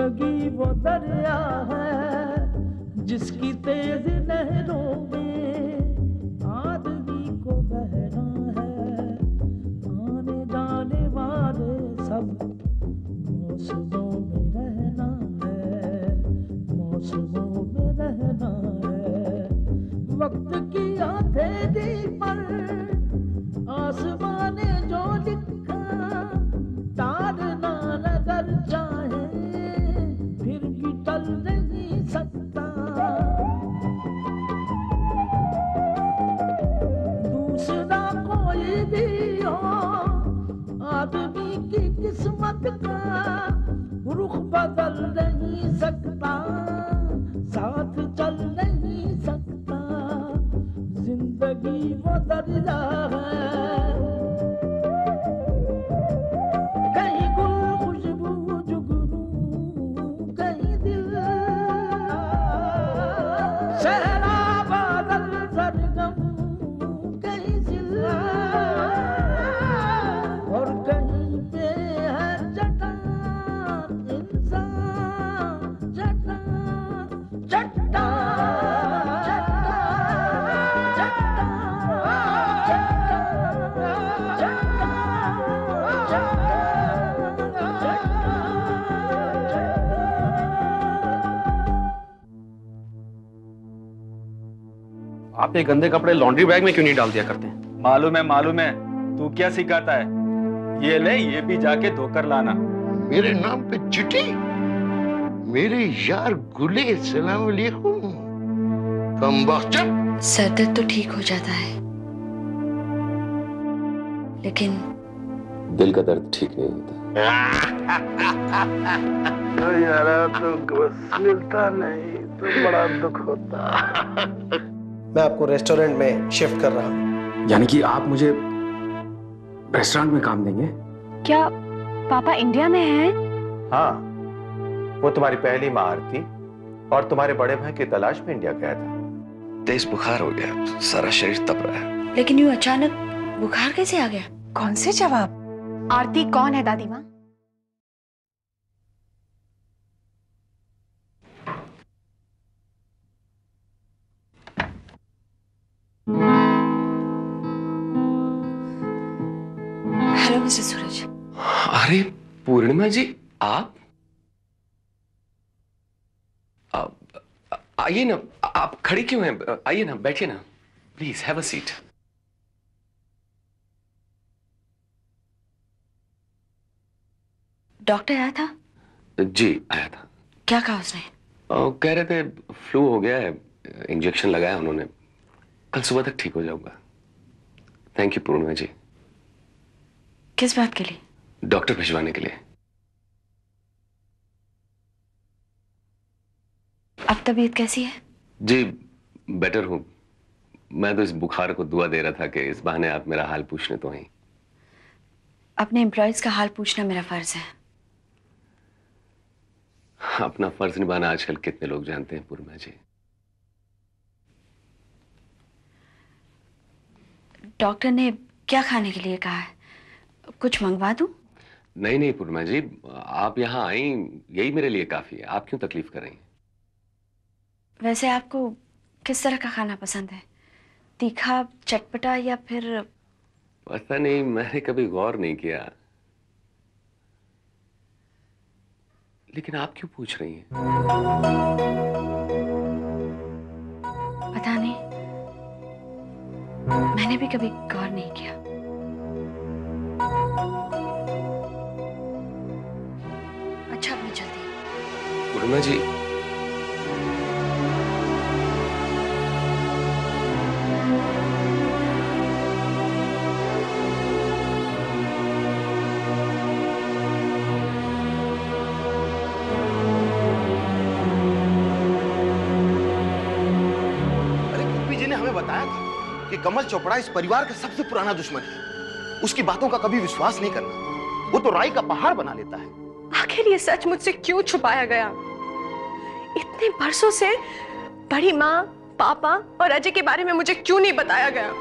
जिंदगी वो दरिया है जिसकी तेज लहरों में आदमी को बहना है। आने जाने वाले सब मौसमों में रहना है, मौसमों में रहना है। वक्त की हथेली पर आसमां ने जो लिखा तारना नगर चाहे फिर भी टल नहीं सकता। दूसरा कोई भी हो आदमी की किस्मत का रुख बदल नहीं सकता, साथ चल नहीं सकता। जिंदगी वो दरिया है, कहीं गुल खुशबू जुगनू, कहीं दिल सहरा बादल सरगम, कहीं जिला और कहीं पे है चट्टान इंसान, चट्टान चट्टान। आप ये गंदे कपड़े लॉन्ड्री बैग में क्यों नहीं डाल दिया करते हैं? मालूम है, तू क्या सिखाता है? ये ले, ये भी जाके धोकर लाना। मेरे नाम पे चिट्ठी? मेरे यार गुले, सलाम अलैकुम। कम वक्त सर दर्द तो ठीक हो जाता है, लेकिन दिल का दर्द ठीक नहीं होता। तो यार तो बस मिलता नहीं तो बड़ा दुख होता। मैं आपको रेस्टोरेंट में शिफ्ट कर रहा हूँ। यानी कि आप मुझे रेस्टोरेंट में काम देंगे? क्या पापा इंडिया में हैं? हाँ, वो तुम्हारी पहली माँ आरती और तुम्हारे बड़े भाई की तलाश में इंडिया गया था। तेज बुखार हो गया, सारा शरीर तप रहा है। लेकिन यूं अचानक बुखार कैसे आ गया? कौन से जवाब? आरती कौन है दादी माँ? हेलो मिस्टर सूरज। अरे पूर्णिमा जी, आप आइए ना। आप खड़ी क्यों हैं? आइए ना, बैठिए ना, please have a seat. Doctor आया था? जी आया था। क्या कहा उसने? कह रहे थे फ्लू हो गया है, इंजेक्शन लगाया उन्होंने, कल सुबह तक ठीक हो जाऊंगा। थैंक यू पूर्णिमा जी। किस बात के लिए? डॉक्टर भिजवाने के लिए। अब तबीयत कैसी है? जी बेटर हूं। मैं तो इस बुखार को दुआ दे रहा था कि इस बहाने आप मेरा हाल पूछने तो आई। अपने एम्प्लॉयज का हाल पूछना मेरा फर्ज है। अपना फर्ज निभाना आजकल कितने लोग जानते हैं पूर्णिमा जी। डॉक्टर ने क्या खाने के लिए कहा है? कुछ मंगवा दूं? नहीं नहीं पूर्णिमा जी, आप यहाँ आई यही मेरे लिए काफी है। आप क्यों तकलीफ कर रही हैं? वैसे आपको किस तरह का खाना पसंद है? तीखा, चटपटा या फिर? पता नहीं, मैंने कभी गौर नहीं किया। लेकिन आप क्यों पूछ रही हैं? पता नहीं, मैंने भी कभी गौर नहीं किया। अच्छा मैं चलती हूँ। पूर्णिमा जी, बताया था कि कमल चोपड़ा इस परिवार का सबसे पुराना दुश्मन है। उसकी बातों का कभी विश्वास नहीं करना। वो तो राई का पहाड़ बना लेता है। आखिर ये सच मुझसे क्यों छुपाया गया? इतने बरसों से बड़ी माँ, पापा और अजय के बारे में मुझे क्यों नहीं बताया गया?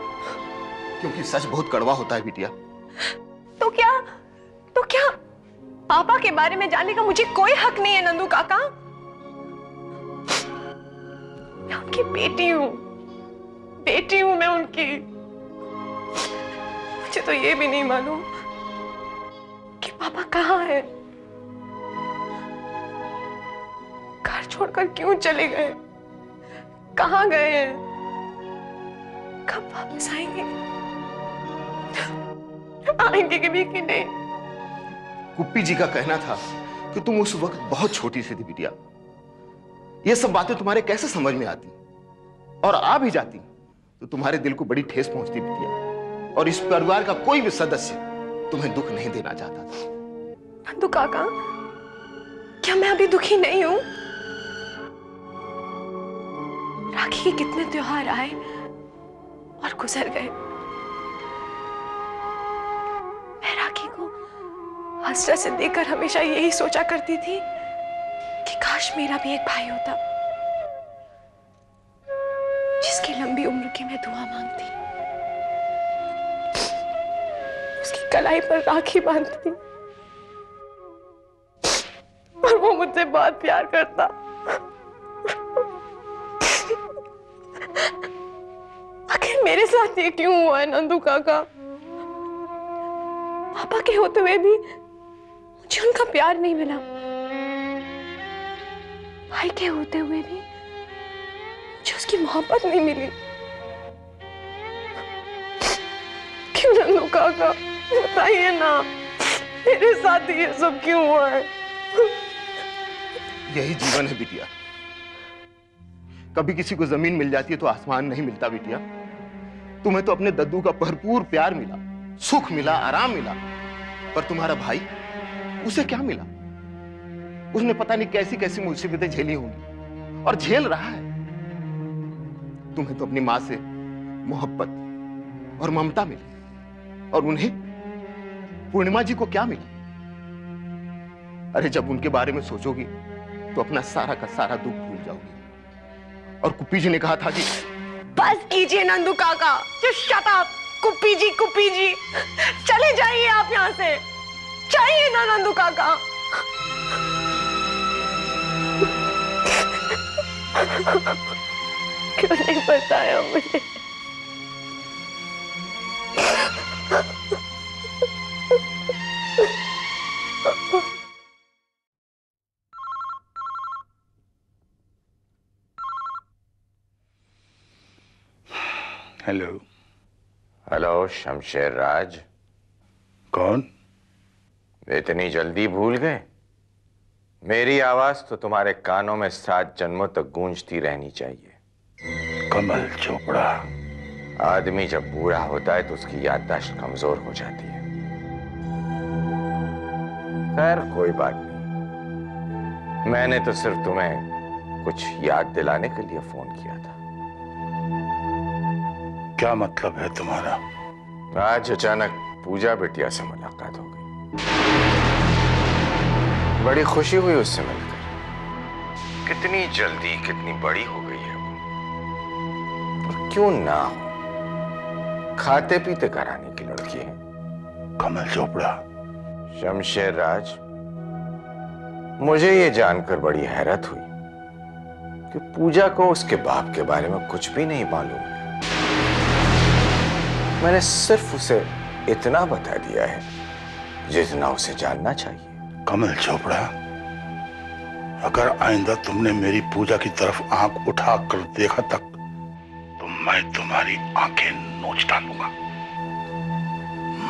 क्योंकि सच बहुत कड़वा होता है बिटिया। तो क्या पापा के बारे में जानने का मुझे कोई हक नहीं है नंदू काका। मैं उनकी बेटी हूं मैं उनकी। मुझे तो ये भी नहीं मालूम कि पापा कहाँ है, घर छोड़कर क्यों चले गए, कहाँ गए हैं, कब वापस आएंगे, आएंगे कभी कि नहीं। कुप्पी जी का कहना था कि तुम उस वक्त बहुत छोटी सी थी बिटिया। ये सब बातें तुम्हारे कैसे समझ में आती, और आ भी जाती तो तुम्हारे दिल को बड़ी ठेस पहुंचती बिटिया। और इस परिवार का कोई भी सदस्य तुम्हें दुख नहीं देना चाहता था। नंदू काका, क्या मैं अभी दुखी नहीं हूं? राखी के कितने त्योहार आए और गुजर गए। मैं राखी को हंसते से देखकर हमेशा यही सोचा करती थी कि काश मेरा भी एक भाई होता, जिसकी लंबी उम्र की मैं दुआ मांगती, उसकी कलाई पर राखी बांधती और वो मुझसे बहुत प्यार करता। आखिर मेरे साथ ये क्यों हुआ है नंदू काका? पापा के होते हुए भी मुझे उनका प्यार नहीं मिला, भाई के होते हुए भी मुझे उसकी मोहब्बत नहीं मिली। क्यों नंदू काका, बताइए ना, मेरे साथ ये सब क्यों हुआ है? यही जीवन है बिटिया। कभी किसी को जमीन मिल जाती है तो आसमान नहीं मिलता बिटिया। तुम्हें तो अपने दद्दू का भरपूर प्यार मिला, सुख मिला, आराम मिला, पर तुम्हारा भाई, उसे क्या मिला? उसने पता नहीं कैसी कैसी मुसीबतें झेली होंगी और झेल रहा है। तुम्हें तो अपनी मां से मोहब्बत और ममता मिली, और उन्हें, पूर्णिमा जी को क्या मिला? अरे जब उनके बारे में सोचोगी तो अपना सारा का सारा दुख भूल जाओगी। और कुप्पी जी ने कहा था कि बस कीजिए नंदू काका, just shut up। कुप्पी जी चले जाइए आप यहाँ से, जाइए ना नंदू काका। क्यों नहीं बताया मुझे? हेलो। हेलो शमशेर राज। कौन? इतनी जल्दी भूल गए? मेरी आवाज तो तुम्हारे कानों में 7 जन्मों तक गूंजती रहनी चाहिए। कमल चोपड़ा। आदमी जब बूढ़ा होता है तो उसकी याददाश्त कमजोर हो जाती है। खैर कोई बात नहीं, मैंने तो सिर्फ तुम्हें कुछ याद दिलाने के लिए फोन किया था। क्या मतलब है तुम्हारा? आज अचानक पूजा बिटिया से मुलाकात हो गई। बड़ी खुशी हुई उससे मिलकर। कितनी जल्दी कितनी बड़ी हो गई है वो। और क्यों ना हो, खाते पीते कराने की लड़की है। कमल चोपड़ा। शमशेर राज, मुझे ये जानकर बड़ी हैरत हुई कि पूजा को उसके बाप के बारे में कुछ भी नहीं मालूम है। मैंने सिर्फ उसे इतना बता दिया है जितना उसे जानना चाहिए। कमल चोपड़ा, अगर आइंदा तुमने मेरी पूजा की तरफ आंख उठाकर देखा तक तो मैं तुम्हारी आंखें नोच डालूंगा।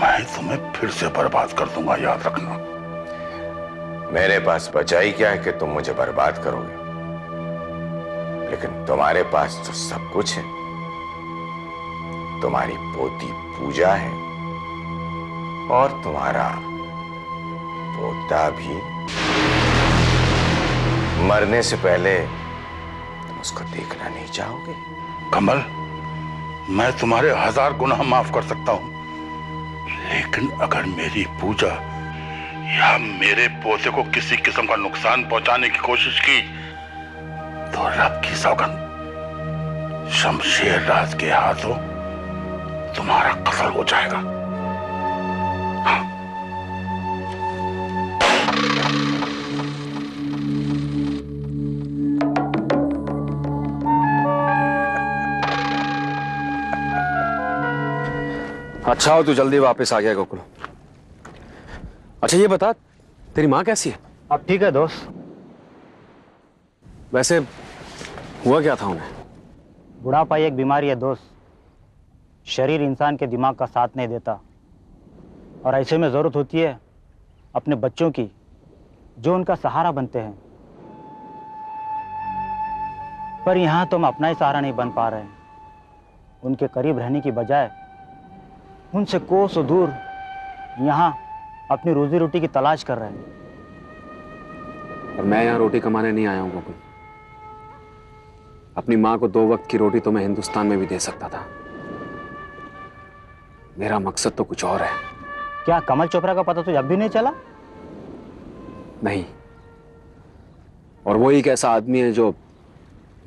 मैं तुम्हें फिर से बर्बाद कर दूंगा, याद रखना। मेरे पास बचा ही क्या है कि तुम मुझे बर्बाद करोगे? लेकिन तुम्हारे पास तो सब कुछ है। तुम्हारी पोती पूजा है और तुम्हारा पोता भी। मरने से पहले तुम उसको देखना नहीं चाहोगे? कमल, मैं तुम्हारे 1000 गुनाह माफ कर सकता हूं, लेकिन अगर मेरी पूजा या मेरे पोते को किसी किस्म का नुकसान पहुंचाने की कोशिश की तो रब की सौगंध, शमशेर राज के हाथों तुम्हारा कत्ल हो जाएगा। हाँ। अच्छा हो तू जल्दी वापस आ गया गोकुल। अच्छा ये बता, तेरी माँ कैसी है? अब ठीक है दोस्त। वैसे हुआ क्या था उन्हें? बुढ़ापा एक बीमारी है दोस्त। शरीर इंसान के दिमाग का साथ नहीं देता और ऐसे में जरूरत होती है अपने बच्चों की, जो उनका सहारा बनते हैं। पर यहाँ तो हम अपना ही सहारा नहीं बन पा रहे हैं। उनके करीब रहने की बजाय उनसे कोसों दूर यहाँ अपनी रोजी रोटी की तलाश कर रहे हैं। और मैं यहाँ रोटी कमाने नहीं आया हूँ गोकुल। अपनी माँ को 2 वक्त की रोटी तो मैं हिंदुस्तान में भी दे सकता था। मेरा मकसद तो कुछ और है। क्या कमल चोपड़ा का पता तुझे अब भी नहीं चला? नहीं, और वो एक ऐसा आदमी है जो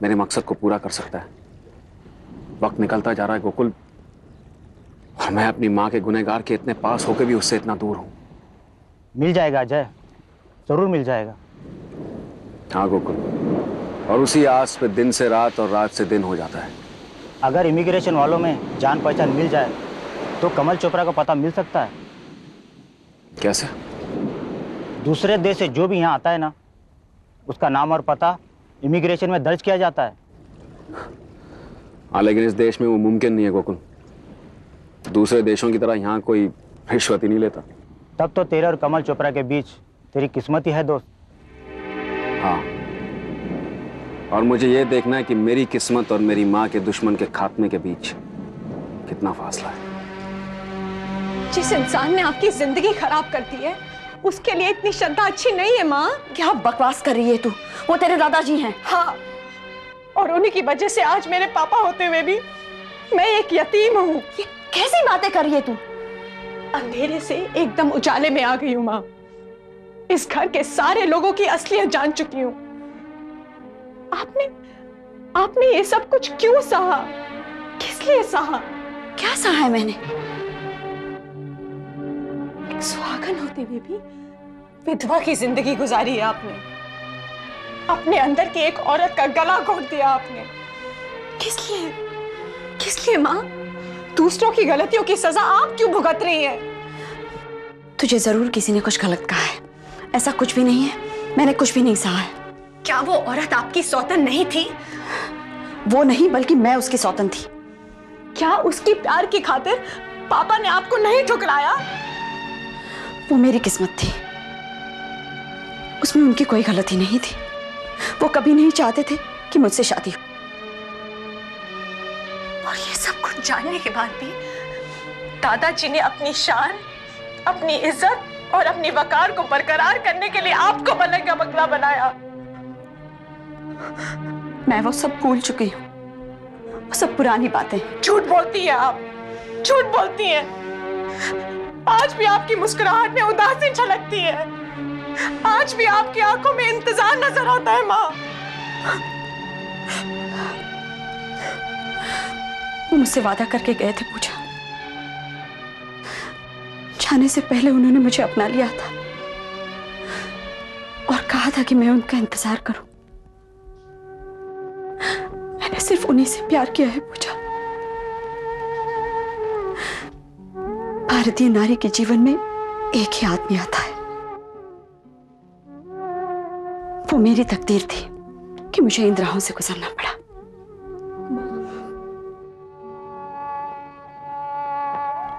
मेरे मकसद को पूरा कर सकता है। वक्त निकलता जा रहा है गोकुल, और मैं अपनी माँ के गुनहगार के इतने पास होकर भी उससे इतना दूर हूं। मिल जाएगा अजय, जरूर मिल जाएगा। हाँ गोकुल, और उसी आस पे दिन से रात और रात से दिन हो जाता है। अगर इमिग्रेशन वालों में जान पहचान मिल जाए तो कमल चोपड़ा का पता मिल सकता है। कैसे? दूसरे देश से जो भी यहाँ आता है ना, उसका नाम और पता इमिग्रेशन में दर्ज किया जाता है। हाँ, लेकिन इस देश में वो मुमकिन नहीं है गोकुल। दूसरे देशों की तरह यहाँ कोई रिश्वत ही नहीं लेता। तब तो तेरे और कमल चोपड़ा के बीच तेरी किस्मत ही है दोस्त। हाँ, और मुझे ये देखना है कि मेरी किस्मत और मेरी माँ के दुश्मन के खात्मे के बीच कितना फासला है। जिस इंसान ने आपकी जिंदगी खराब कर दी है, उसके लिए इतनी श्रद्धा अच्छी नहीं है माँ। क्या बकवास कर रही है तू? वो तेरे दादाजी हैं। हाँ, और उन्हीं की वजह से आज मेरे पापा होते हुए भी मैं एक यतीम हूँ। ये कैसी बातें कर रही है तू? अंधेरे से एकदम उजाले में आ गई हूँ माँ। इस घर के सारे लोगों की असलियत जान चुकी हूँ। आपने ये सब कुछ क्यों सहा? किस लिए सहा? क्या सहा है मैंने? एक सुहागन होते हुए भी विधवा की जिंदगी गुजारी है आपने। अपने अंदर की एक औरत का गला घोट दिया आपने। किस लिए? किस लिए माँ? दूसरों की गलतियों की सजा आप क्यों भुगत रही हैं? तुझे जरूर किसी ने कुछ गलत कहा है। ऐसा कुछ भी नहीं है, मैंने कुछ भी नहीं सहा है। क्या वो औरत आपकी सौतन नहीं थी? वो नहीं, बल्कि मैं उसकी सौतन थी। क्या उसकी प्यार की खातिर पापा ने आपको नहीं ठुकराया? वो मेरी किस्मत थी, उसमें उनकी कोई गलती नहीं थी। वो कभी नहीं चाहते थे कि मुझसे शादी हो। और ये सब कुछ जानने के बाद भी दादाजी ने अपनी शान, अपनी इज्जत और अपनी वकार को बरकरार करने के लिए आपको बल्ले का बकला बनाया। मैं वो सब भूल चुकी हूँ, वो सब पुरानी बातें। झूठ बोलती हैं आप, झूठ बोलती हैं। आज भी आपकी मुस्कुराहट में उदासी झलकती है। आज भी आपकी आंखों में इंतजार नजर आता है माँ। वो मुझसे वादा करके गए थे पूजा। जाने से पहले उन्होंने मुझे अपना लिया था और कहा था कि मैं उनका इंतजार करूं। मैंने सिर्फ उन्हीं से प्यार किया है पूजा। भारतीय नारी के जीवन में एक ही आदमी आता है। वो मेरी तकदीर थी कि मुझे इन राहों से गुजरना पड़ा।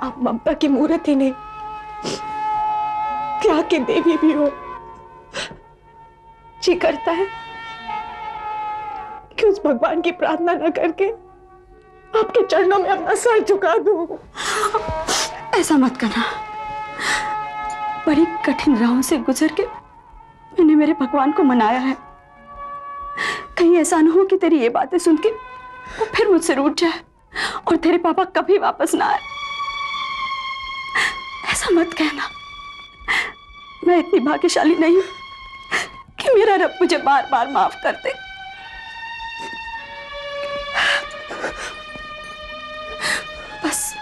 आप ममता की मूर्त ही नहीं, त्याग की देवी भी हो। जी करता है कि उस भगवान की प्रार्थना न करके आपके चरणों में अपना सर झुका दूं। ऐसा मत करना। बड़ी कठिन राहों से गुजर के मैंने मेरे भगवान को मनाया है। कहीं ऐसा न हो कि तेरी ये बातें सुन के वो फिर मुझसे रूठ जाए और तेरे पापा कभी वापस ना आए। ऐसा मत कहना। मैं इतनी भाग्यशाली नहीं कि मेरा रब मुझे बार बार माफ कर दे। बस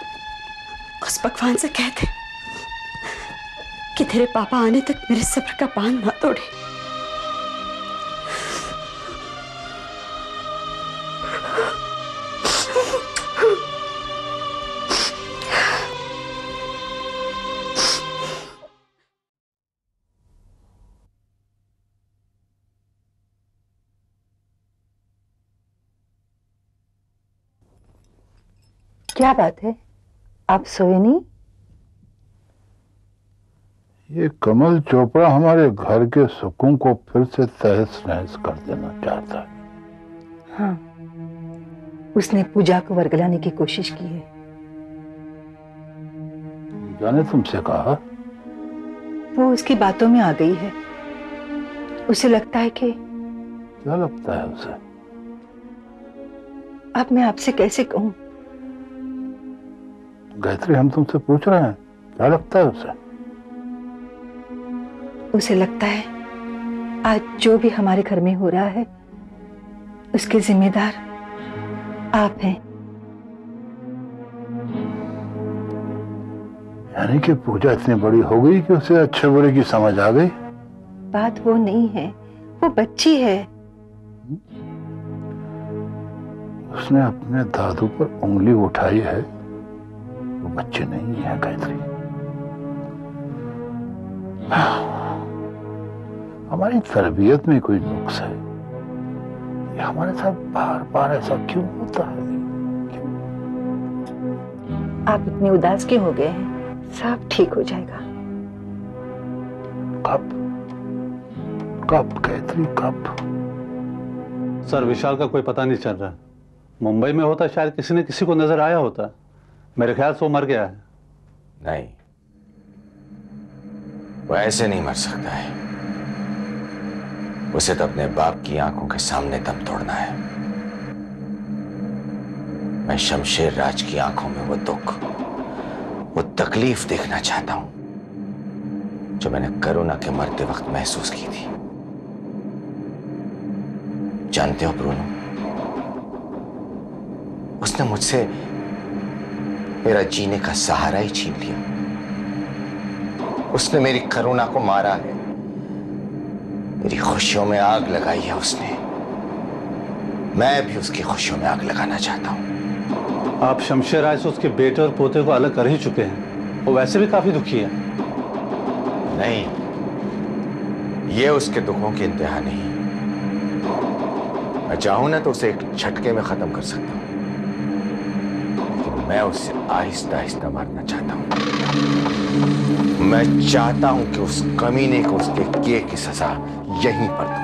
उस भगवान से कह दे कि तेरे पापा आने तक मेरे सब्र का बांध मत तोड़े। क्या बात है, आप सोए नहीं? ये कमल चोपड़ा हमारे घर के सुकून को फिर से तहस नहस कर देना चाहता है। हाँ, उसने पूजा को वर्गलाने की कोशिश की है। पूजा ने तुमसे कहा? वो उसकी बातों में आ गई है। उसे लगता है कि... क्या लगता है उसे? अब मैं आपसे कैसे कहूं? गायत्री, हम तुमसे पूछ रहे हैं, क्या लगता है उसे? उसे लगता है आज जो भी हमारे घर में हो रहा है उसके जिम्मेदार आप हैं। यानी कि पूजा इतनी बड़ी हो गई कि उसे अच्छे बुरे की समझ आ गई? बात वो नहीं है, वो बच्ची है। उसने अपने दादू पर उंगली उठाई है, वो बच्ची नहीं है गायत्री। हमारी तरबियत में कोई नुक्स है। ये हमारे साथ बार बार ऐसा क्यों होता है? आप इतने उदास क्यों हो गए हैं? सब ठीक हो जाएगा। कब? कब गायत्री, कब? सर, विशाल का कोई पता नहीं चल रहा। मुंबई में होता शायद किसी ने किसी को नजर आया होता। मेरे ख्याल से वो मर गया है। नहीं, वो ऐसे नहीं मर सकता है। उसे तो अपने बाप की आंखों के सामने दम तोड़ना है। मैं शमशेर राज की आंखों में वो दुख, वो तकलीफ देखना चाहता हूं जो मैंने करुणा के मरते वक्त महसूस की थी। जानते हो ब्रूनो, उसने मुझसे मेरा जीने का सहारा ही छीन लिया। उसने मेरी करुणा को मारा है, मेरी खुशियों में आग लगाई है उसने। मैं भी उसकी खुशियों में आग लगाना चाहता हूं। आप शमशेर राज से उसके बेटे और पोते को अलग कर ही चुके हैं। वो वैसे भी काफी दुखी है। नहीं, ये उसके दुखों की इंतहा नहीं। मैं चाहूं ना तो उसे एक झटके में खत्म कर सकता हूं, लेकिन मैं उसे आहिस्ता आहिस्ता मारना चाहता हूं। मैं चाहता हूं कि उस कमीने को उसके किए की सजा यहीं पर दूं।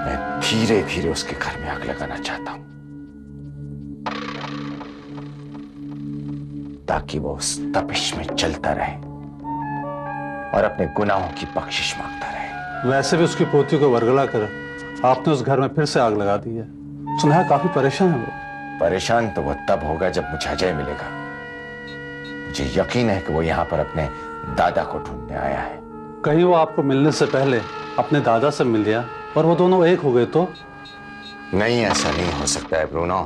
मैं धीरे धीरे उसके घर में आग लगाना चाहता हूं ताकि वो उस तपिश में चलता रहे और अपने गुनाहों की बख्शिश मांगता रहे। वैसे भी उसकी पोती को वर्गला कर आपने उस घर में फिर से आग लगा दी है। सुना है काफी परेशान है वो। परेशान तो वो तब होगा जब मुझे अजय मिलेगा। मुझे यकीन है कि वो यहां पर अपने दादा को ढूंढने आया है। कहीं वो आपको मिलने से पहले अपने दादा से मिल लिया और वो दोनों एक हो गए तो? नहीं, ऐसा नहीं हो सकता है ब्रूनो।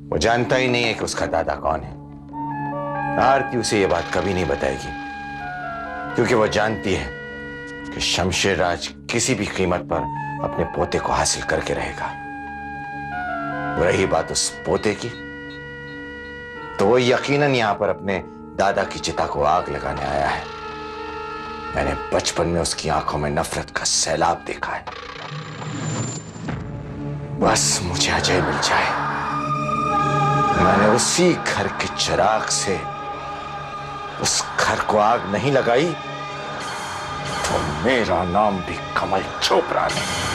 वो जानता ही नहीं है कि उसका दादा कौन है। आरती उसे ये बात कभी नहीं बताएगी, क्योंकि वो जानती है कि शमशेर राज किसी भी कीमत पर अपने पोते को हासिल करके रहेगा। रही बात उस पोते की, तो वो यकीनन यहां पर अपने दादा की चिता को आग लगाने आया है। मैंने बचपन में उसकी आंखों में नफरत का सैलाब देखा है। बस मुझे अजय मिल जाए, मैंने उसी घर के चिराग से उस घर को आग नहीं लगाई तो मेरा नाम भी कमल चोपड़ा नहीं।